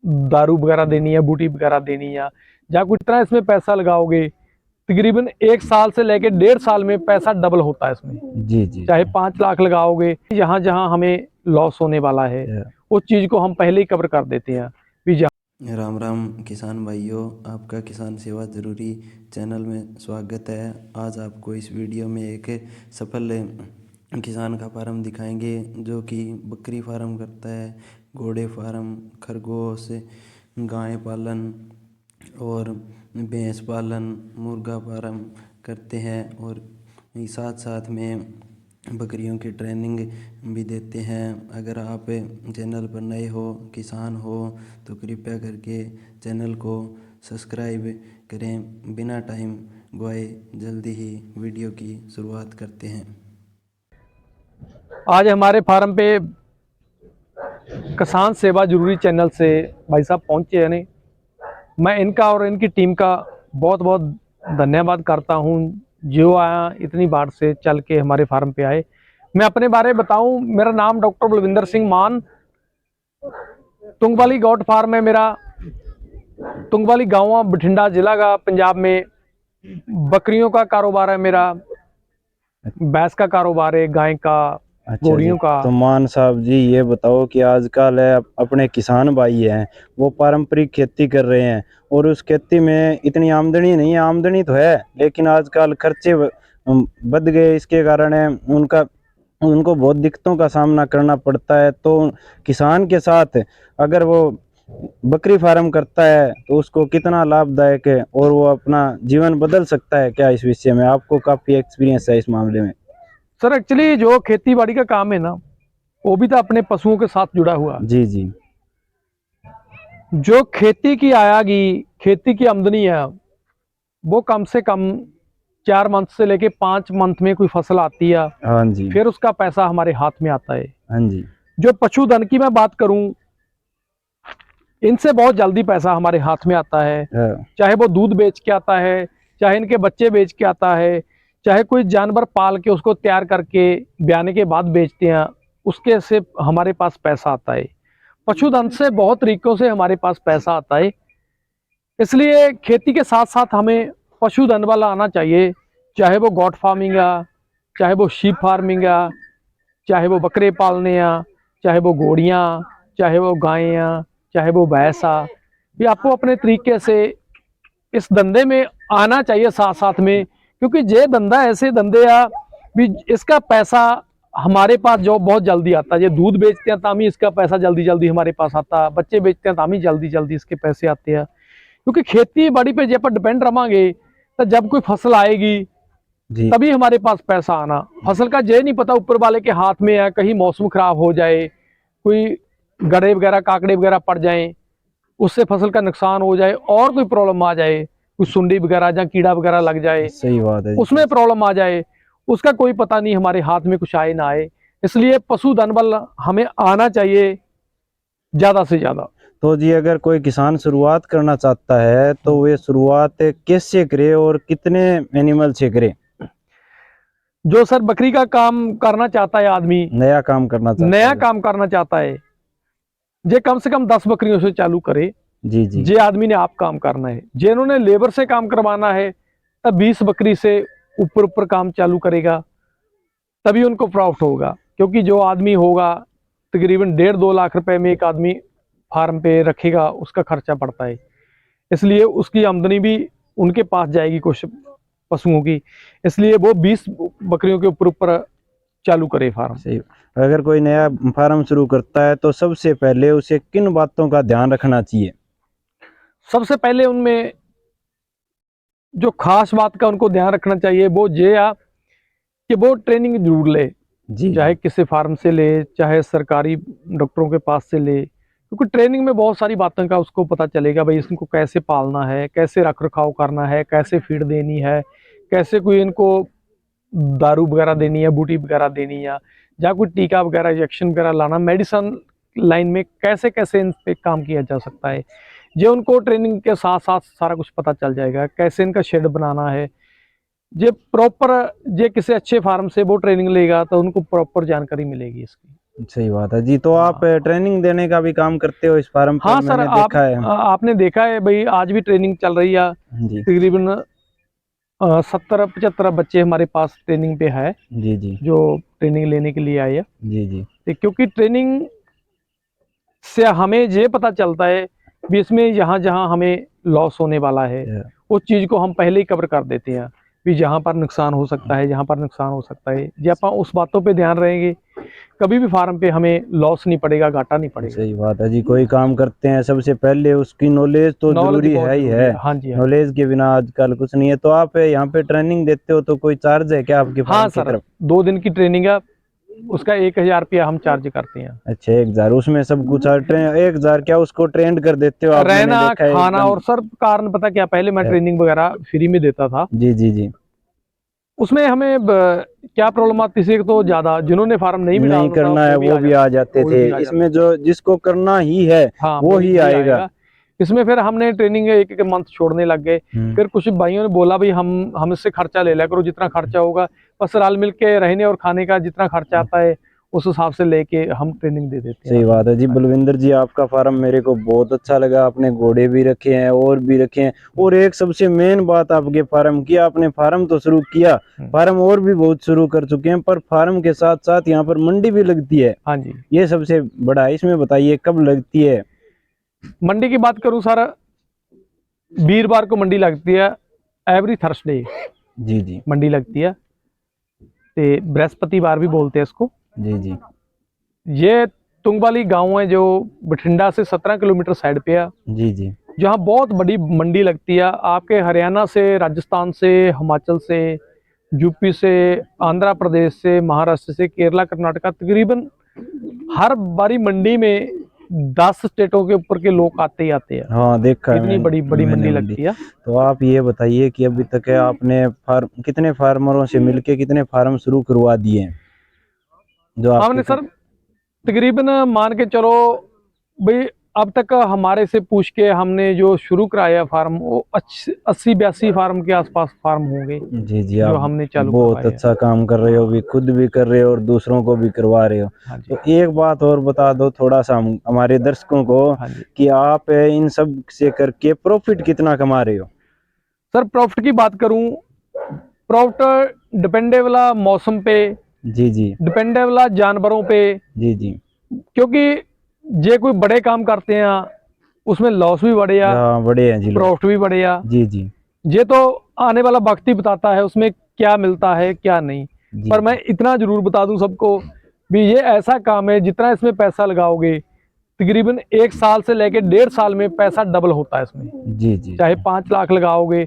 दारू वगैरह देनी है, बूटी वगैरह देनी है, जहाँ कोई इतना इसमें पैसा लगाओगे तकरीबन 1 साल से लेके 1.5 साल में पैसा डबल होता है इसमें। जी जी चाहे जी। 5 लाख लगाओगे, जहाँ जहाँ हमें लॉस होने वाला है उस चीज को हम पहले ही कवर कर देते हैं। राम राम किसान भाइयों, आपका किसान सेवा ज़रूरी चैनल में स्वागत है। आज आपको इस वीडियो में एक सफल किसान का फार्म दिखाएंगे जो कि बकरी फार्म करता है, घोड़े फार्म, खरगोश, गाय पालन और भैंस पालन, मुर्गा फार्म करते हैं और साथ साथ में बकरियों की ट्रेनिंग भी देते हैं। अगर आप चैनल पर नए हो, किसान हो, तो कृपया करके चैनल को सब्सक्राइब करें। बिना टाइम गवाए जल्दी ही वीडियो की शुरुआत करते हैं। आज हमारे फार्म पे किसान सेवा जरूरी चैनल से भाई साहब पहुंचे हैं। नहीं, मैं इनका और इनकी टीम का बहुत बहुत धन्यवाद करता हूं जो आया इतनी बार से चल के हमारे फार्म पे आए। मैं अपने बारे में बताऊं, मेरा नाम डॉक्टर बलविंदर सिंह मान, तुंगवाली गॉट फार्म है मेरा। तुंगवाली गांव बठिंडा जिला का पंजाब में। बकरियों का कारोबार है मेरा, भैंस का कारोबार है, गाय का, अच्छा जी। घोड़ियों का। तो मान साहब जी ये बताओ कि आजकल अपने किसान भाई हैं वो पारंपरिक खेती कर रहे हैं और उस खेती में इतनी आमदनी नहीं है, आमदनी तो है लेकिन आजकल खर्चे बढ़ गए, इसके कारण उनको बहुत दिक्कतों का सामना करना पड़ता है। तो किसान के साथ अगर वो बकरी फार्म करता है तो उसको कितना लाभदायक है और वो अपना जीवन बदल सकता है क्या? इस विषय में आपको काफी एक्सपीरियंस है इस मामले में। सर एक्चुअली जो खेती बाड़ी का काम है ना, वो भी तो अपने पशुओं के साथ जुड़ा हुआ। जी जी। जो खेती की आएगी, खेती की आमदनी है, वो कम से कम 4 मंथ से लेके 5 मंथ में कोई फसल आती है, हाँ जी। फिर उसका पैसा हमारे हाथ में आता है। हाँ जी। जो पशुधन की मैं बात करूं, इनसे बहुत जल्दी पैसा हमारे हाथ में आता है। हाँ। चाहे वो दूध बेच के आता है, चाहे इनके बच्चे बेच के आता है, चाहे कोई जानवर पाल के उसको तैयार करके ब्याने के बाद बेचते हैं, उसके से हमारे पास पैसा आता है। पशुधन से बहुत तरीकों से हमारे पास पैसा आता है। इसलिए खेती के साथ साथ हमें पशुधन वाला आना चाहिए, चाहे वो गॉट फार्मिंग है, चाहे वो शीप फार्मिंग है, चाहे वो बकरे पालने हैं, चाहे वो घोड़ियाँ, चाहे वो गायें, चाहे वो भैंसा। ये आपको अपने तरीके से इस धंधे में आना चाहिए साथ साथ में, क्योंकि ये धंधा ऐसे धंधे आ भी इसका पैसा हमारे पास जो बहुत जल्दी आता है। ये दूध बेचते हैं तामी इसका पैसा जल्दी जल्दी हमारे पास आता, बच्चे बेचते हैं तामी जल्दी जल्दी इसके पैसे आते हैं। क्योंकि खेती बाड़ी पे जे पर डिपेंड रवांगे तो जब कोई फसल आएगी तभी हमारे पास पैसा आना। फसल का जे नहीं पता ऊपर वाले के हाथ में है, कहीं मौसम खराब हो जाए, कोई गड़े वगैरह काकड़े वगैरह पड़ जाए, उससे फसल का नुकसान हो जाए, और कोई प्रॉब्लम आ जाए, कुछ सुंडी वगैरह या कीड़ा वगैरह लग जाए, सही बात है, उसमें प्रॉब्लम आ जाए, उसका कोई पता नहीं हमारे हाथ में कुछ आए ना आए। इसलिए पशुधन बल हमें आना चाहिए ज्यादा से ज्यादा। तो जी अगर कोई किसान शुरुआत करना चाहता है तो वे शुरुआत कैसे करे और कितने एनिमल से करे? जो सर बकरी का काम करना चाहता है आदमी, नया काम करना चाहता है, जे कम से कम 10 बकरियों से चालू करे। जी जी। जे आदमी ने आप काम करना है, जिन्होंने लेबर से काम करवाना है, तब 20 बकरी से ऊपर ऊपर काम चालू करेगा, तभी उनको प्रॉफिट होगा। क्योंकि जो आदमी होगा तकरीबन 1.5-2 लाख रुपए में एक आदमी फार्म पे रखेगा, उसका खर्चा पड़ता है। इसलिए उसकी आमदनी भी उनके पास जाएगी कुछ पशुओं की, इसलिए वो 20 बकरियों के ऊपर ऊपर चालू करे फार्म। सही। अगर कोई नया फार्म शुरू करता है तो सबसे पहले उसे किन बातों का ध्यान रखना चाहिए? सबसे पहले उनमें जो खास बात का उनको ध्यान रखना चाहिए वो ये आ कि वो ट्रेनिंग जरूर ले, जी। चाहे किसी फार्म से ले, चाहे सरकारी डॉक्टरों के पास से ले। क्योंकि ट्रेनिंग में बहुत सारी बातों का उसको पता चलेगा, भाई इसको कैसे पालना है, कैसे रख रखाव करना है, कैसे फीड देनी है, कैसे कोई इनको दारू वगैरह देनी है, बूटी वगैरह देनी है, या कोई टीका वगैरह इंजेक्शन वगैरह लाना, मेडिसिन लाइन में कैसे कैसे इन पे काम किया जा सकता है। ये उनको ट्रेनिंग के साथ साथ सारा कुछ पता चल जाएगा, कैसे इनका शेड बनाना है। ये प्रॉपर, ये किसी अच्छे फार्म से वो ट्रेनिंग लेगा तो उनको प्रॉपर जानकारी मिलेगी इसकी। सही बात है जी। तो आप ट्रेनिंग देने का भी काम करते हो इस फार्म पर? हाँ सर, मैंने देखा है। आपने देखा है भाई, आज भी ट्रेनिंग चल रही है। जी तकरीबन 70-75 बच्चे हमारे पास ट्रेनिंग पे है, जी जी जो ट्रेनिंग लेने के लिए आए हैं। जी जी क्योंकि ट्रेनिंग से हमें ये पता चलता है भी इसमें जहाँ जहाँ हमें लॉस होने वाला है उस चीज़ को हम पहले ही कवर कर देते हैं भी जहाँ पर नुकसान हो सकता है, जहाँ पर नुकसान हो सकता है, जब आप उस बातों पे ध्यान रहेंगे कभी भी फार्म पे हमें लॉस नहीं पड़ेगा, घाटा नहीं पड़ेगा। सही बात है जी। कोई काम करते हैं सबसे पहले उसकी नॉलेज तो नॉलेज जरूरी बहुत है ही जरूरी है। है। हाँ जी, हाँ जी। नॉलेज के बिना आजकल कुछ नहीं है। तो आप यहाँ पे ट्रेनिंग देते हो तो कोई चार्ज है क्या आपके हाँ फार्म की सर, तरफ? 2 दिन की ट्रेनिंग है, उसका 1000 रुपया हम चार्ज करते हैं। अच्छा, 1000 उसमें सब कुछ? 1000 क्या उसको ट्रेंड कर देते हो आप? मैंने रहना, देखा है खाना एकदम। और सर कारण पता क्या, पहले मैं ट्रेनिंग वगैरह फ्री में देता था। जी जी जी। उसमें हमें क्या प्रॉब्लम आती थी, तो ज्यादा जिन्होंने फार्म नहीं भी नहीं डालना था करना है वो भी आ जाते वो थे। भी आ इसमें जाते थे। जो जिसको करना ही है हाँ, वो ही वही आएगा। आएगा। इसमें फिर हमने ट्रेनिंग एक एक मंथ छोड़ने लग गए। फिर कुछ भाइयों ने बोला भाई हम इससे खर्चा ले लिया करो, जितना खर्चा होगा बस रल मिल के रहने और खाने का जितना खर्चा आता है उस हिसाब से लेके हम ट्रेनिंग दे देते हैं। सही बात है जी। बलविंदर जी, आपका फार्म मेरे को बहुत अच्छा लगा। आपने घोड़े भी रखे हैं और भी रखे हैं, और एक सबसे मेन बात आपके फार्म की, आपने फार्म तो शुरू किया, फार्म और भी बहुत शुरू कर चुके हैं, पर फार्म के साथ साथ यहाँ पर मंडी भी लगती है। हाँ जी, ये सबसे बड़ा है। इसमें बताइए कब लगती है? मंडी की बात करूं सर, वीरवार को मंडी लगती है, एवरी थर्सडे जी जी मंडी लगती है, ते बृहस्पतिवार भी बोलते हैं इसको। जी जी ये तुंगवाली गांव है जो बठिंडा से 17 किलोमीटर साइड पे है, जी जी जहाँ बहुत बड़ी मंडी लगती है। आपके हरियाणा से, राजस्थान से, हिमाचल से, यूपी से, आंध्र प्रदेश से, महाराष्ट्र से, केरला, कर्नाटका, तकरीबन हर बारी मंडी में 10 स्टेटों के ऊपर के लोग आते ही आते हैं। हाँ, देखा है इतनी बड़ी बड़ी मैंने मंडी लगती है। तो आप ये बताइए कि अभी तक है आपने फार्म कितने फार्मरों से मिलके कितने फार्म शुरू करवा दिए हैं जो हमने आपके? सर तकरीबन मान के चलो भाई, अब तक हमारे से पूछ के हमने जो शुरू कराया फार्म वो 80-82 फार्म के आसपास फार्म होंगे जी जी, जो आप हमने चालू बहुत करवाए हैं। अच्छा काम कर रहे हो, भी खुद भी कर रहे हो और दूसरों को भी करवा रहे हो। हाँ जी, तो एक बात और बता दो थोड़ा सा हमारे दर्शकों को, हाँ जी। कि आप इन सब से करके प्रॉफिट कितना कमा रहे हो? सर प्रॉफिट की बात करूं, प्रॉफिट डिपेंडेबल मौसम पे, जी जी डिपेंडेबल जानवरों पे, जी जी क्योंकि जे कोई बड़े काम करते हैं उसमें लॉस भी बढ़ेगा, हाँ, बड़े हैं जी लोग। प्रॉफिट भी बढ़ेगा। जी जी ये तो आने वाला वक्त ही बताता है उसमें क्या मिलता है क्या नहीं। जी पर मैं इतना जरूर बता दूं सबको भी, ये ऐसा काम है जितना इसमें पैसा लगाओगे तकरीबन 1 साल से लेके 1.5 साल में पैसा डबल होता है इसमें। जी जी चाहे 5 लाख लगाओगे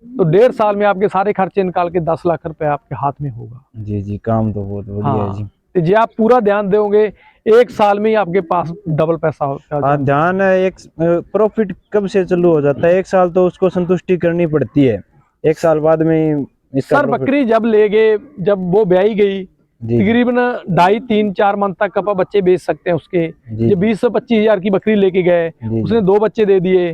तो 1.5 साल में आपके सारे खर्चे निकाल के 10 लाख रुपए आपके हाथ में होगा। जी जी, काम तो बहुत बढ़िया है जी। हाँ, तो जे आप पूरा ध्यान दोगे 1 साल में ही आपके पास डबल पैसा होगा। हाँ, ध्यान है। एक प्रॉफिट कब से चालू हो जाता है? 1 साल तो उसको संतुष्टि करनी पड़ती है, 1 साल बाद में ही इसका सर प्रॉफिट। बकरी जब ले गए, जब वो ब्याई गई जी तकरीबन 2.5-3-4 मंथ तक आप बच्चे बेच सकते हैं उसके। जी जो 20 से 25 हजार की बकरी लेके गए, जी उसने 2 बच्चे दे दिए,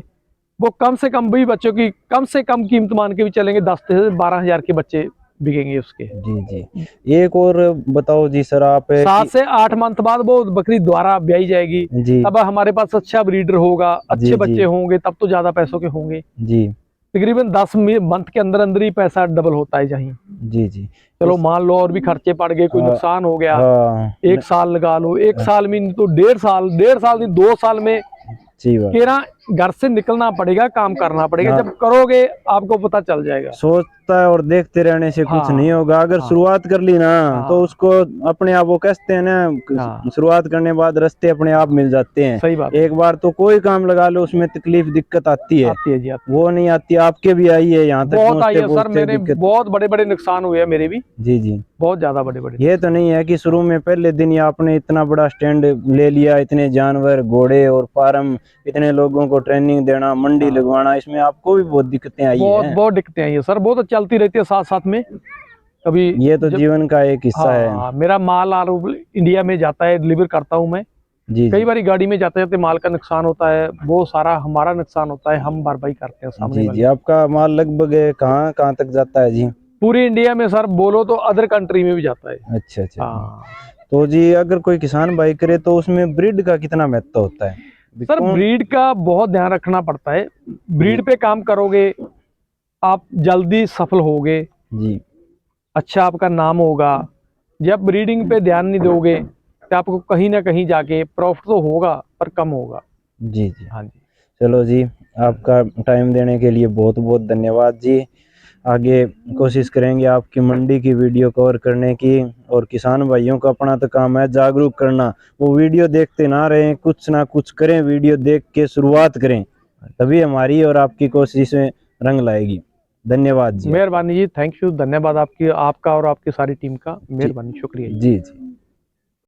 वो कम से कम भी बच्चों की कम से कम कीमत मान के भी चलेंगे 10 से 12 हजार के बच्चे बिकेंगे उसके। जी जी। एक और बताओ जी सर, आप 7 से 8 मंथ बाद वो बकरी दोबारा ब्याई जाएगी। जी तब हमारे पास अच्छा ब्रीडर होगा, जी अच्छे बच्चे जी होंगे, तब तो ज्यादा पैसों के होंगे। जी तकरीबन 10 मंथ के अंदर अंदर ही पैसा डबल होता है। जहीं जी जी। चलो मान लो और भी खर्चे पड़ गए, कोई नुकसान हो गया, हाँ, 1 साल लगा लो, 1 साल में नहीं तो 1.5 साल नहीं 2 साल में सही बात। केरा घर से निकलना पड़ेगा, काम करना पड़ेगा। हाँ। जब करोगे आपको पता चल जाएगा। सोचता है और देखते रहने से कुछ हाँ, नहीं होगा। अगर हाँ, शुरुआत कर ली ना हाँ, तो उसको अपने आप, वो कहते हैं ना, हाँ, शुरुआत करने बाद रास्ते अपने आप मिल जाते हैं। सही बात एक बार तो कोई काम लगा लो उसमें तकलीफ दिक्कत आती है, आती है जी, आती वो नहीं आती। आपके भी आई है यहाँ तक बहुत आई पहुँचते है सर, पहुँचते मेरे दिक्कत। बहुत बड़े बड़े नुकसान हुए हैं मेरे भी, जी जी। बहुत ज्यादा बड़े बड़े। ये तो नहीं है कि शुरू में पहले दिन ही आपने इतना बड़ा स्टैंड ले लिया, इतने जानवर, घोड़े और फार्म, इतने लोगों को ट्रेनिंग देना, मंडी लगवाना, इसमें आपको भी बहुत दिक्कतें आई हैं। बहुत दिक्कतें आई है सर, बहुत चलती रहती है साथ साथ में। कभी ये तो जीवन का एक हिस्सा है। हाँ, मेरा माल इंडिया में जाता है, डिलीवर करता हूँ मैं। जी कई जी बारी गाड़ी में जाते जाते माल का नुकसान होता है, वो सारा हमारा नुकसान होता है, हम भरपाई करते हैं सामने जी वाले। जी। आपका माल लगभग कहाँ कहाँ तक जाता है जी? पूरी इंडिया में सर बोलो तो अदर कंट्री में भी जाता है। अच्छा अच्छा। हाँ, तो जी अगर कोई किसान भाई करे तो उसमें ब्रीड का कितना महत्व होता है? सर ब्रीड का बहुत ध्यान रखना पड़ता है। ब्रीड पे काम करोगे आप जल्दी सफल होगे, जी अच्छा आपका नाम होगा। जब ब्रीडिंग पे ध्यान नहीं दोगे तो आपको कहीं ना कहीं जाके प्रॉफिट तो होगा पर कम होगा। जी जी। हाँ जी। चलो जी, आपका टाइम देने के लिए बहुत बहुत धन्यवाद जी। आगे कोशिश करेंगे आपकी मंडी की वीडियो कवर करने की, और किसान भाइयों का अपना तो काम है जागरूक करना। वो वीडियो देखते ना रहें, कुछ ना कुछ करें, वीडियो देख के शुरुआत करें, तभी हमारी और आपकी कोशिशें रंग लाएगी। धन्यवाद जी। मेहरबानी जी, थैंक यू, धन्यवाद आपकी, आपका और आपकी सारी टीम का, जी मेहरबानी, शुक्रिया जी। जी जी।